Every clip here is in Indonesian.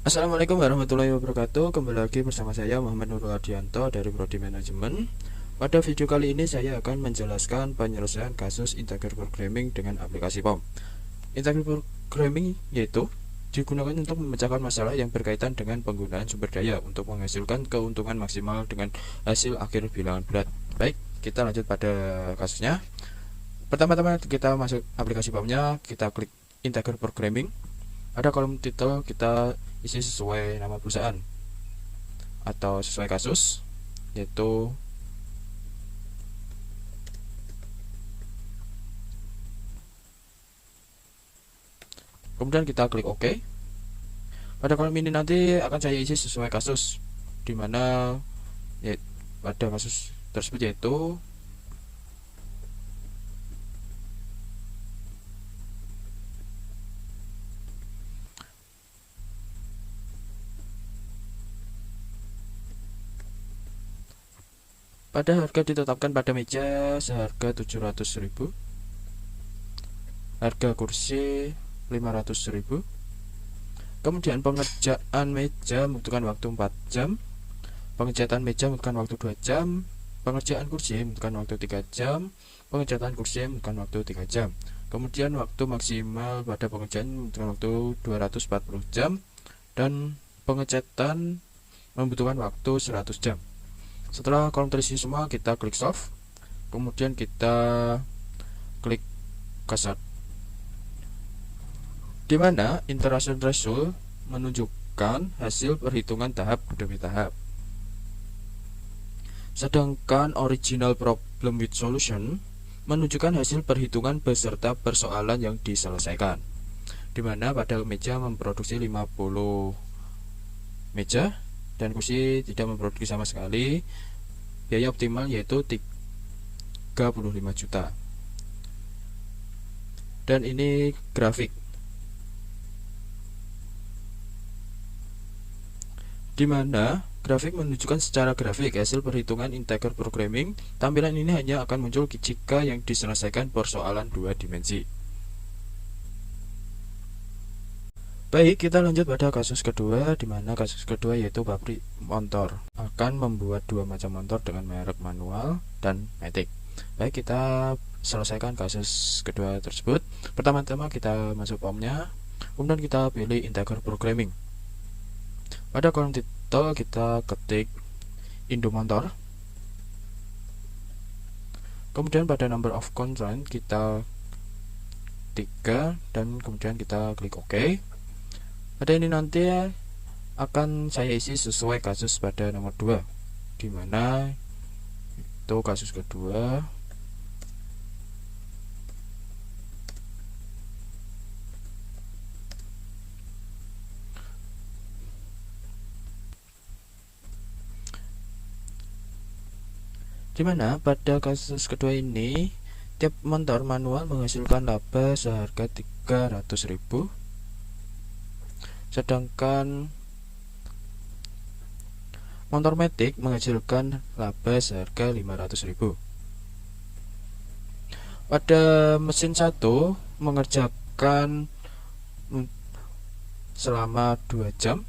Assalamualaikum warahmatullahi wabarakatuh. Kembali lagi bersama saya Muhammad Nurul Ardianto dari Prodi Manajemen. Pada video kali ini saya akan menjelaskan penyelesaian kasus integrated programming dengan aplikasi POM. Integrated programming yaitu digunakan untuk memecahkan masalah yang berkaitan dengan penggunaan sumber daya untuk menghasilkan keuntungan maksimal dengan hasil akhir bilangan bulat. Baik, kita lanjut pada kasusnya. Pertama-tama kita masuk aplikasi POM-nya, kita klik integrated programming. Pada kolom titel kita isi sesuai nama perusahaan atau sesuai kasus, yaitu kemudian kita klik OK. Pada kolom ini nanti akan saya isi sesuai kasus, dimana ya, pada kasus tersebut yaitu pada harga ditetapkan pada meja seharga 700.000, harga kursi 500.000. Kemudian pengerjaan meja membutuhkan waktu 4 jam, pengecatan meja membutuhkan waktu 2 jam, pengerjaan kursi membutuhkan waktu 3 jam, pengecatan kursi membutuhkan waktu 3 jam. Kemudian waktu maksimal pada pengerjaan membutuhkan waktu 240 jam dan pengecatan membutuhkan waktu 100 jam. Setelah kolom terisi semua, kita klik solve. Kemudian kita klik kasat, di mana interaction result menunjukkan hasil perhitungan tahap demi tahap. Sedangkan original problem with solution menunjukkan hasil perhitungan beserta persoalan yang diselesaikan, di mana pada meja memproduksi 50 meja dan kursi tidak memproduksi sama sekali. Biaya optimal yaitu 35 juta. Dan ini grafik, di mana grafik menunjukkan secara grafik hasil perhitungan integrated programming. Tampilan ini hanya akan muncul jika yang diselesaikan persoalan 2 dimensi. Baik, kita lanjut pada kasus kedua, di mana kasus kedua yaitu pabrik motor akan membuat dua macam motor dengan merek manual dan matic. Baik, kita selesaikan kasus kedua tersebut. Pertama-tama kita masuk POM-nya, kemudian kita pilih integrated programming. Pada kolom titel kita ketik Indo Motor. Kemudian pada number of constraint kita 3 dan kemudian kita klik OK. Pada ini nanti akan saya isi sesuai kasus pada nomor 2, di mana itu kasus kedua. Di mana pada kasus kedua ini tiap motor manual menghasilkan laba seharga 300.000, sedangkan motor matic menghasilkan laba seharga 500.000. Pada mesin 1 mengerjakan selama 2 jam,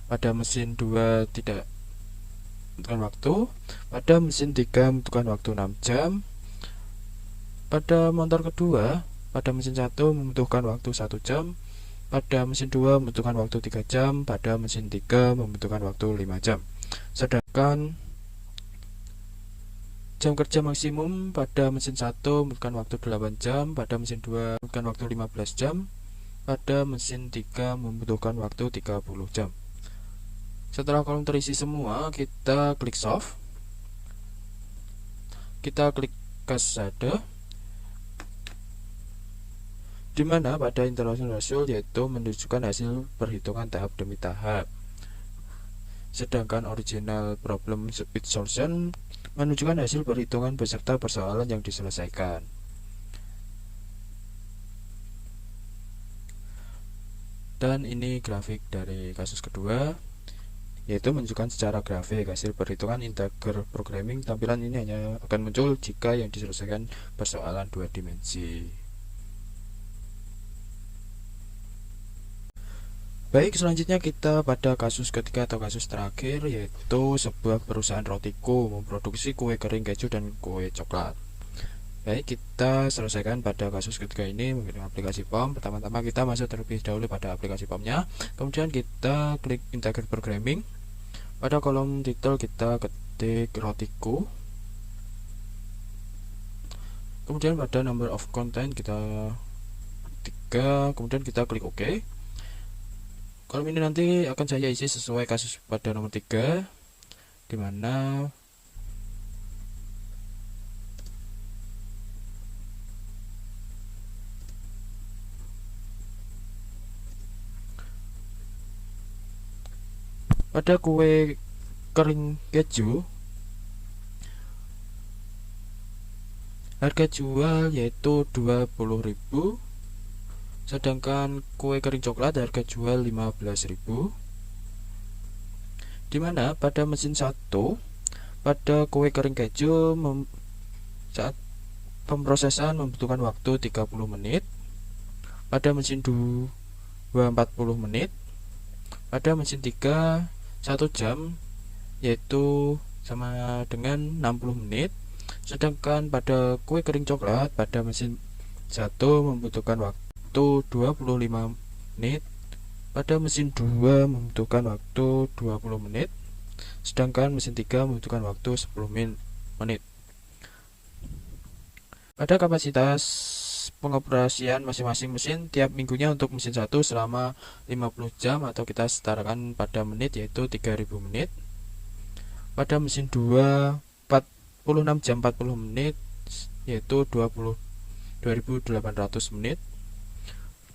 pada mesin 2 tidak membutuhkan waktu, pada mesin 3 membutuhkan waktu 6 jam. Pada motor kedua, pada mesin 1 membutuhkan waktu 1 jam, pada mesin 2 membutuhkan waktu 3 jam, pada mesin 3 membutuhkan waktu 5 jam. Sedangkan jam kerja maksimum pada mesin 1 membutuhkan waktu 8 jam, pada mesin 2 membutuhkan waktu 15 jam, pada mesin 3 membutuhkan waktu 30 jam. Setelah kolom terisi semua, kita klik solve. Kita klik kasade, di mana pada interaction result yaitu menunjukkan hasil perhitungan tahap demi tahap. Sedangkan original problem with solution menunjukkan hasil perhitungan beserta persoalan yang diselesaikan. Dan ini grafik dari kasus kedua, yaitu menunjukkan secara grafik hasil perhitungan integrated programming. Tampilan ini hanya akan muncul jika yang diselesaikan persoalan 2 dimensi. Baik, selanjutnya kita pada kasus ketiga atau kasus terakhir, yaitu sebuah perusahaan rotiku memproduksi kue kering keju dan kue coklat. Baik, kita selesaikan pada kasus ketiga ini menggunakan aplikasi POM. Pertama-tama kita masuk terlebih dahulu pada aplikasi POM-nya. Kemudian kita klik Integrated Programming. Pada kolom titel kita ketik rotiku. Kemudian pada number of content kita 3, kemudian kita klik OK. Kolom ini nanti akan saya isi sesuai kasus pada nomor 3, dimana pada kue kering keju harga jual yaitu 20.000, sedangkan kue kering coklat harga jual 15.000. Dimana pada mesin 1, pada kue kering keju saat pemrosesan membutuhkan waktu 30 menit, pada mesin 2 40 menit, pada mesin 3 1 jam yaitu sama dengan 60 menit, sedangkan pada kue kering coklat pada mesin 1 membutuhkan waktu 25 menit, pada mesin 2 membutuhkan waktu 20 menit, sedangkan mesin 3 membutuhkan waktu 10 menit. Pada kapasitas pengoperasian masing-masing mesin tiap minggunya untuk mesin 1 selama 50 jam atau kita setarakan pada menit yaitu 3000 menit. Pada mesin 2 46 jam 40 menit yaitu 22.800 menit.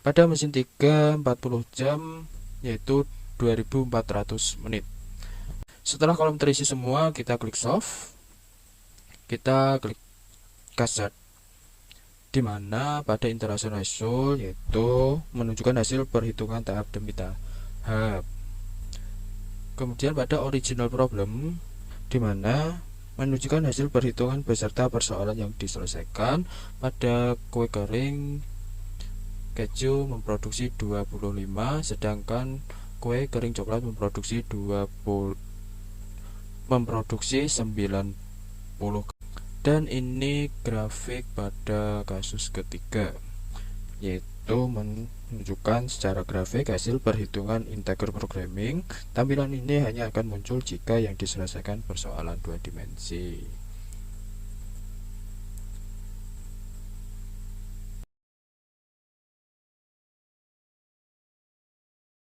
Pada mesin 3 40 jam yaitu 2400 menit. Setelah kolom terisi semua, kita klik solve. Kita klik caset, dimana pada iteration result yaitu menunjukkan hasil perhitungan tahap demi tahap. Kemudian pada original problem, dimana menunjukkan hasil perhitungan beserta persoalan yang diselesaikan. Pada kue kering keju memproduksi 25, sedangkan kue kering coklat memproduksi 90, dan ini grafik pada kasus ketiga, yaitu menunjukkan secara grafik hasil perhitungan integer programming. Tampilan ini hanya akan muncul jika yang diselesaikan persoalan 2 dimensi.